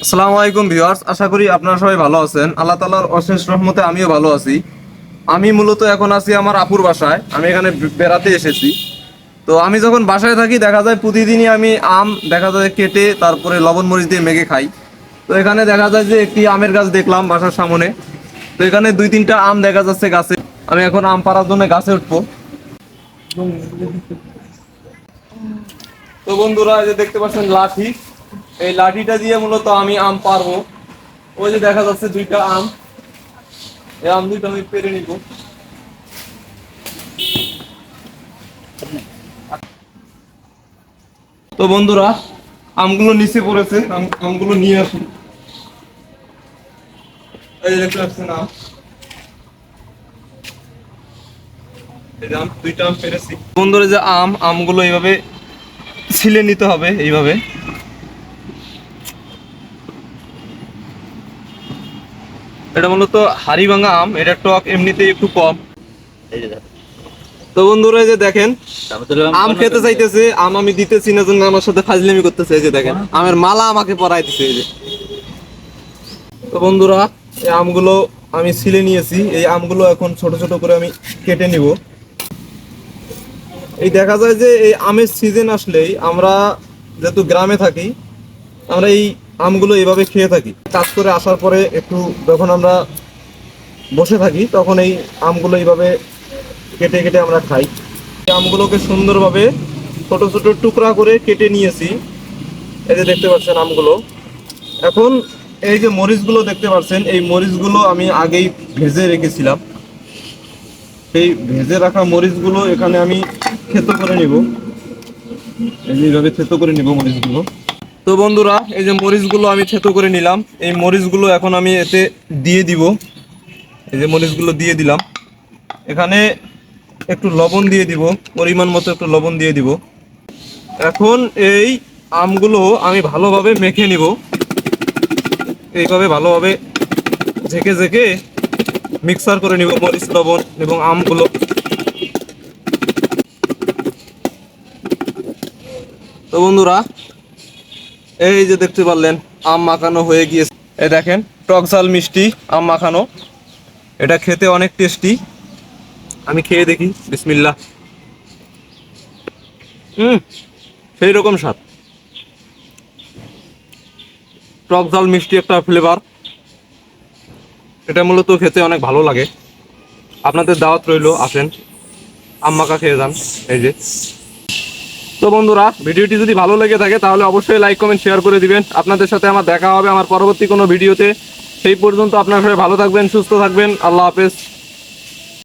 আসসালামু আলাইকুম ভিউয়ার্স, আশা করি আপনারা সবাই ভালো আছেন। আল্লাহ তাআলার অশেষ রহমতে আমিও ভালো আছি। আমি মূলত এখন আছি আমার আপুর বাসায়। আমি এখানে বেড়াতে এসেছি। তো আমি যখন বাসায় থাকি দেখা যায় প্রতিদিনই আমি আম দেখা যায় কেটে তারপরে লবণ মরিচ দিয়ে মেখে খাই। তো এখানে দেখা যায় যে একটি আমের গাছ দেখলাম বাসার সামনে। তো এখানে দুই তিনটা আম দেখা যাচ্ছে গাছে। আমি এখন আম পাড়ার জন্য গাছে উঠবো। তো বন্ধুরা, এই যে দেখতে পাচ্ছেন লাঠি, এই লাঠিটা দিয়ে মূলত আমি আম পারবো। ওই যে দেখা যাচ্ছে দুইটা আম, এই আম দুইটা আমি পেরে নিব। তো বন্ধুরা, আমগুলো নিচে পড়েছে, আমগুলো নিয়ে আসুন। এই যে দেখতে পাচ্ছেন আম, এই যে আম দুইটা আম পেরেছি। বন্ধুরা, যে আমগুলো এইভাবে ছিলে নিতে হবে এইভাবে। এটা মূলত হাড়ি ভাঙা আম, এটা টক এমনিতেই একটু কম। তো বন্ধুরা, এই যে দেখেন আম খেতে চাইতেছে, আম আমি দিতেছি না, জন্য আমার সাথে ফাজলামি করতেছে। এই যে দেখেন আমের মালা আমাকে পরাইতেছে। এই যে, তো বন্ধুরা, এই আমগুলো আমি ছিলে নিয়েছি। এই আমগুলো এখন ছোট ছোট করে আমি কেটে নিব। এই দেখা যায় যে এই আমের সিজন আসলেই আমরা যেহেতু গ্রামে থাকি, আমরা এই আমগুলো এইভাবে খেয়ে থাকি। কাজ করে আসার পরে একটু যখন আমরা বসে থাকি তখন এই আমগুলো এইভাবে কেটে কেটে আমরা খাই। এই আমগুলোকে সুন্দরভাবে ছোট ছোট টুকরা করে কেটে নিয়েছি। এই যে দেখতে পাচ্ছেন আমগুলো। এখন এই যে মরিচগুলো দেখতে পাচ্ছেন, এই মরিচগুলো আমি আগেই ভেজে রেখেছিলাম। সেই ভেজে রাখা মরিচগুলো এখানে আমি থেতো করে নিব। এইভাবে থেতো করে নিব মরিচগুলো। তো বন্ধুরা, এই যে মরিচগুলো আমি থেতো করে নিলাম, এই মরিচগুলো এখন আমি এতে দিয়ে দিব। এই যে মরিচগুলো দিয়ে দিলাম। এখানে একটু লবণ দিয়ে দিব, পরিমাণ মতো একটু লবণ দিয়ে দিব। এখন এই আমগুলো আমি ভালোভাবে মেখে নিব। এইভাবে ভালোভাবে ঝেঁকে ঝেঁকে মিক্সার করে নিব মরিচ, লবণ এবং আমগুলো। তো বন্ধুরা, এই যে দেখতে পারলেন আম মাখানো হয়ে গিয়েছে। এই দেখেন টক ঝাল মিষ্টি আম মাখানো, এটা খেতে অনেক টেস্টি। আমি খেয়ে দেখি, বিসমিল্লাহ। সেই রকম স্বাদ, টক ঝাল মিষ্টি একটা ফ্লেভার। এটা মূলত খেতে অনেক ভালো লাগে। আপনাদের দাওয়াত রইলো, আসেন আম মাখা খেয়ে যান। এই যে, তো বন্ধুরা, ভিডিওটি যদি ভালো লেগে থাকে তাহলে অবশ্যই লাইক কমেন্ট শেয়ার করে দিবেন। আপনাদের সাথে আমার দেখা হবে আমার পরবর্তী কোনো ভিডিওতে। সেই পর্যন্ত আপনারা সবাই ভালো থাকবেন, সুস্থ থাকবেন। আল্লাহ হাফেজ।